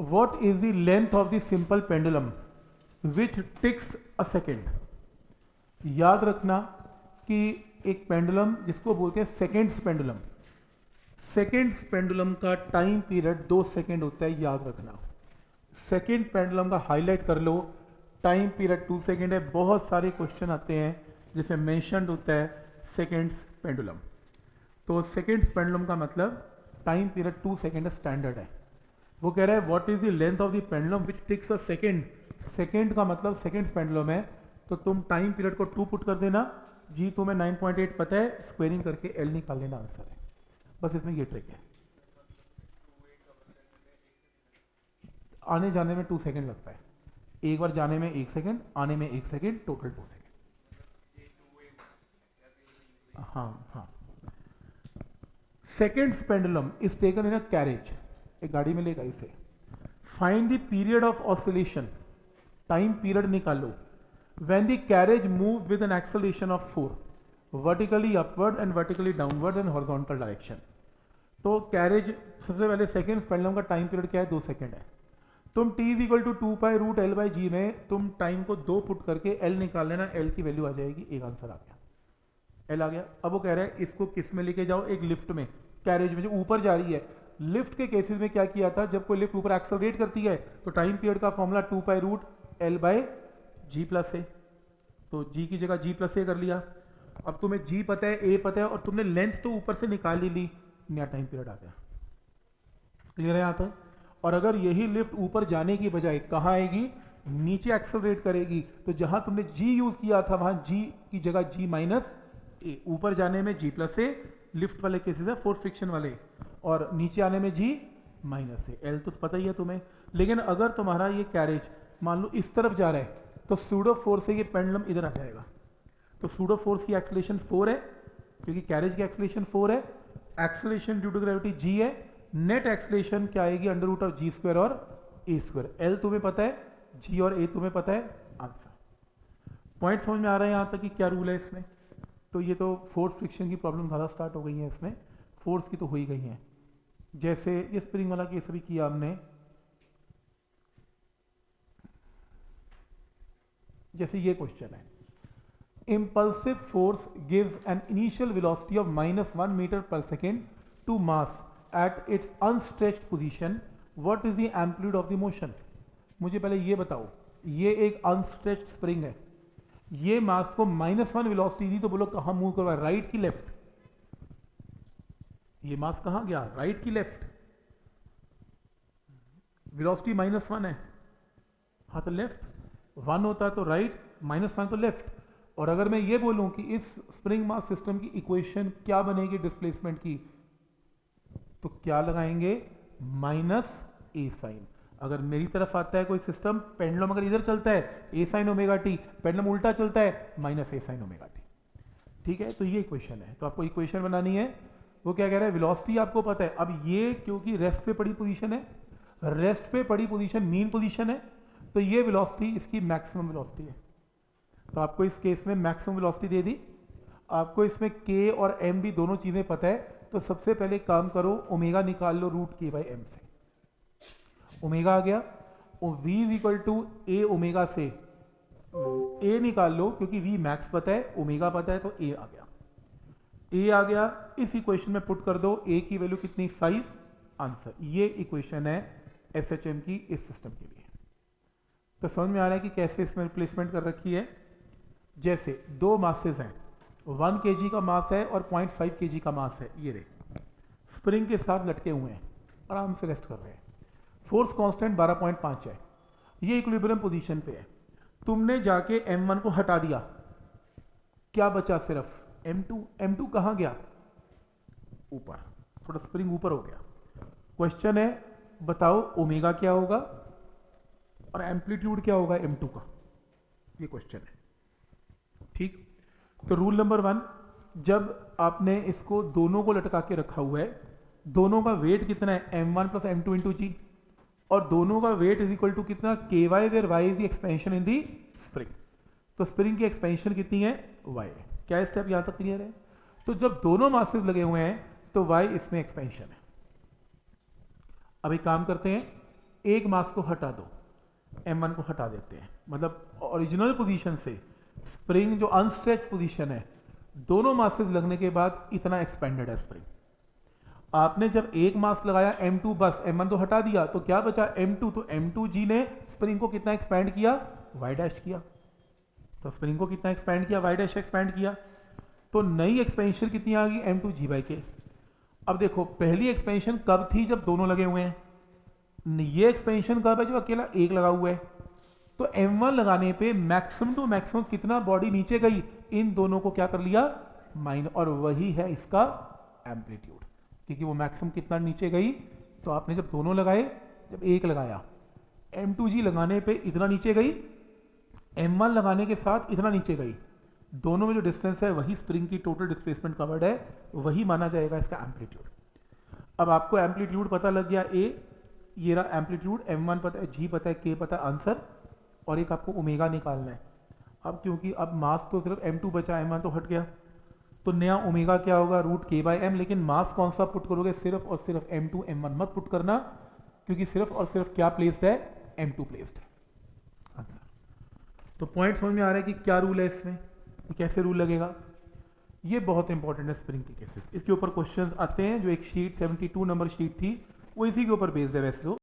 what is the length of the simple pendulum which ticks a second? याद रखना कि एक पेंडुलम जिसको बोलते हैं सेकेंड्स पेंडुलम, सेकेंड्स पेंडुलम का टाइम पीरियड 2 सेकेंड होता है, याद रखना। सेकेंड पेंडुलम का हाईलाइट कर लो, टाइम पीरियड 2 सेकेंड है। बहुत सारे क्वेश्चन आते हैं जिसमें मेंशन्ड होता है सेकेंड्स पेंडुलम। तो सेकेंड्स पेंडुलम का मतलब टाइम पीरियड 2 सेकेंड स्टैंडर्ड है। वो कह रहा है what is the length of the pendulum which ticks a second. Second का मतलब सेकेंड्स पेंडुलम है, तो तुम टाइम पीरियड को 2 पुट कर देना, जी तुम्हें 9.8 पता है, स्क्वेयरिंग करके एल निकाल लेना, आंसर है। बस इसमें ये ट्रिक है। आने जाने में 2 सेकेंड लगता है, एक बार जाने में 1 सेकेंड, आने में 1 सेकेंड, टोटल 2 सेकेंड। हाँ। Seconds pendulum is taken in a carriage, एक गाड़ी में लेगा इसे। Find the period of oscillation, time period निकालो, when the carriage move with an acceleration of 4 vertically upward and vertically downward and horizontal direction. तो carriage सबसे पहले seconds pendulum का टाइम पीरियड क्या है, 2 सेकेंड है। तुम t is equal to 2π√L/g में तुम टाइम को 2 पुट करके L निकाल लेना, L की वैल्यू आ जाएगी, एक आंसर आ गया, L आ गया। अब वो कह रहा है इसको किस में लेके जाओ, एक लिफ्ट में, कैरेज में जो ऊपर जा रही है। लिफ्ट के केसेस में क्या किया था, जब कोई लिफ्ट ऊपर एक्सेलरेट करती है तो टाइम पीरियड का फॉर्मूला 2π√L/g+a, तो g की जगह g+a कर लिया। अब तुम्हें g पता है, a पता है, और तुमने लेंथ तो ऊपर से निकाल ही ली, नया टाइम पीरियड आ गया। क्लियर है यहाँ तक? और अगर यही लिफ्ट ऊपर जाने की बजाय कहाँ आएगी, नीचे एक्सेलरेट करेगी, तो जहां तुमने g यूज किया था वहां g की जगह g-a, ऊपर जाने में g+a, लिफ्ट वाले केसेस है फोर्स फ्रिक्शन वाले, और नीचे आने में g-a। L तो पता ही है तुम्हें। लेकिन अगर तुम्हारा ये कैरेज मान लो इस तरफ जा रहा है, तो सूडो फोर्स से ये पेंडुलम इधर आ जाएगा। तो सूडो फोर्स की एक्सेलरेशन 4 है, क्योंकि कैरेज की एक्सेलरेशन 4 है, acceleration due to gravity g है, नेट एक्सेलरेशन क्या आएगी, √g² और a²। L तुम्हें पता है, g और a तुम्हें पता है, आंसर। पॉइंट समझ में आ रहा है यहाँ तक कि क्या रूल है इसमें? तो ये तो फोर्स फ्रिक्शन की प्रॉब्लम ज़्यादा स्टार्ट हो गई है इसमें, फोर्स की तो हो ही गई है। जैसे ये स्प्रिंग वाला केस भी किया हमने, जैसे ये क्वेश्चन है, impulsive force gives an initial velocity of -1 meter per second to mass at its unstretched position. What is the amplitude of the motion? मुझे पहले ये बताओ, ये एक अनस्ट्रेच्ड स्प्रिंग है, ये मास को -1 वेलोसिटी दी, तो बोलो कहां मूव करवा, राइट की लेफ्ट? ये मास कहां गया, राइट की लेफ्ट? वेलोसिटी -1 है, हाँ तो लेफ्ट। 1 होता तो राइट, -1 तो लेफ्ट। और अगर मैं ये बोलूं कि इस स्प्रिंग मास सिस्टम की इक्वेशन क्या बनेगी डिस्प्लेसमेंट की, तो क्या लगाएंगे, -a साइन। अगर मेरी तरफ आता है कोई सिस्टम, पेंडुलम अगर इधर चलता है a sin ωt, पेंडुलम उल्टा चलता है -a sin ωt। ठीक है, तो ये इक्वेशन है, तो आपको इक्वेशन बनानी है। वो क्या कह रहा है, वेलोसिटी आपको पता है। अब ये क्योंकि रेस्ट पे पड़ी पोजीशन है, रेस्ट पे पड़ी पोजीशन मीन पोजीशन है, तो ये वेलोसिटी इसकी मैक्सिमम वेलोसिटी है। तो आपको इस केस में मैक्सिमम वेलोसिटी दे दी। आपको इसमें k और m भी दोनों चीजें पता है, तो सबसे पहले काम करो, ओमेगा निकाल लो √k/m से। ओमेगा आ गया, और v is equal to a omega से a निकाल लो, क्योंकि v मैक्स पता है, ओमेगा पता है, तो a आ गया। a आ गया, इस इक्वेशन में पुट कर दो, a की वैल्यू कितनी, 5, आंसर। ये इक्वेशन है SHM की इस सिस्टम के लिए। तो समझ में आ रहा है कि कैसे इसमें रिप्लेसमेंट कर रखी है। जैसे 2 मासेस हैं, 1 kg का मास है और 0.5 kg का मास है, ये रे स्प्रिंग के साथ लटके हुए हैं, आराम से रेस्ट कर रहे हैं। फोर्स कांस्टेंट 12.5 है, ये इक्विलिब्रियम पोजीशन पे है। तुमने जाके m1 को हटा दिया, क्या बचा, सिर्फ m2। m2 कहां गया, ऊपर, थोड़ा स्प्रिंग ऊपर हो गया। क्वेश्चन है, बताओ ओमेगा क्या होगा और एम्पलीट्यूड क्या होगा m2 का, ये क्वेश्चन है। ठीक, तो रूल नंबर 1, जब आपने इसको दोनों को लटका के रखा हुआ है, दोनों का वेट कितना है, m1 + m2 × g, और दोनों का वेट इज इक्वल टू कितना, ky, where y is the expansion in the spring. तो स्प्रिंग की एक्सपेंशन कितनी है, y। क्या स्टेप यहां तक क्लियर है? तो जब दोनों मासेस लगे हुए हैं तो y इसमें एक्सपेंशन है। अब एक काम करते हैं, एक मास को हटा दो, m1 को हटा देते हैं, मतलब ओरिजिनल पोजीशन से स्प्रिंग जो अनस्ट्रेच्ड पोजीशन है, दोनों मासेस लगने के बाद इतना एक्सपेंडेड है स्प्रिंग। आपने जब एक मास लगाया m2, बस m1 तो हटा दिया, तो क्या बचा m2, तो m2g ने स्प्रिंग को कितना एक्सपैंड किया, y डैश किया। तो स्प्रिंग को कितना एक्सपैंड किया, y डैश एक्सपैंड किया। तो नई एक्सपेंशन कितनी आ गई, m2g/k। अब देखो पहली एक्सपेंशन कब थी, जब दोनों लगे हुए हैं। ये एक्सपेंशन कब है, जो अकेला एक लगा हुआ है। तो m1 लगाने पे मैक्सिमम टू मैक्सिमम कितना बॉडी नीचे गई, इन दोनों को क्या कर लिया, माइनस, और वही है इसका एम्पलीट्यूड, क्योंकि वो मैक्सिमम कितना नीचे गई। तो आपने जब दोनों लगाए, जब एक लगाया, m2g लगाने पे इतना नीचे गई, m1 लगाने के साथ इतना नीचे गई, दोनों में जो डिस्टेंस है वही स्प्रिंग की टोटल डिस्प्लेसमेंट कवर्ड है, वही माना जाएगा इसका एम्पलीट्यूड। अब आपको एम्पलीट्यूड पता लग गया ए, ये रहा एम्पलीट्यूड, m1 पता है, g पता है, k पता है, आंसर, और एक आपको ओमेगा निकालना है। अब क्योंकि अब मास तो सिर्फ m2 बचा, m1 तो हट गया, तो नया ओमेगा क्या होगा, √k/m। लेकिन मास कौन सा पुट करोगे, सिर्फ और सिर्फ m2 m1 मत पुट करना, क्योंकि सिर्फ और सिर्फ क्या प्लेस्ड है, m2 प्लेस्ड है। आंसर। तो पॉइंट समझ में आ रहा है कि क्या रूल है इसमें, कैसे रूल लगेगा। ये बहुत इंपॉर्टेंट है स्प्रिंग के केसेस, इसके ऊपर क्वेश्चंस आते हैं। जो एक शीट 72 नंबर शीट थी, वो इसी के ऊपर बेस्ड है वैसे तो।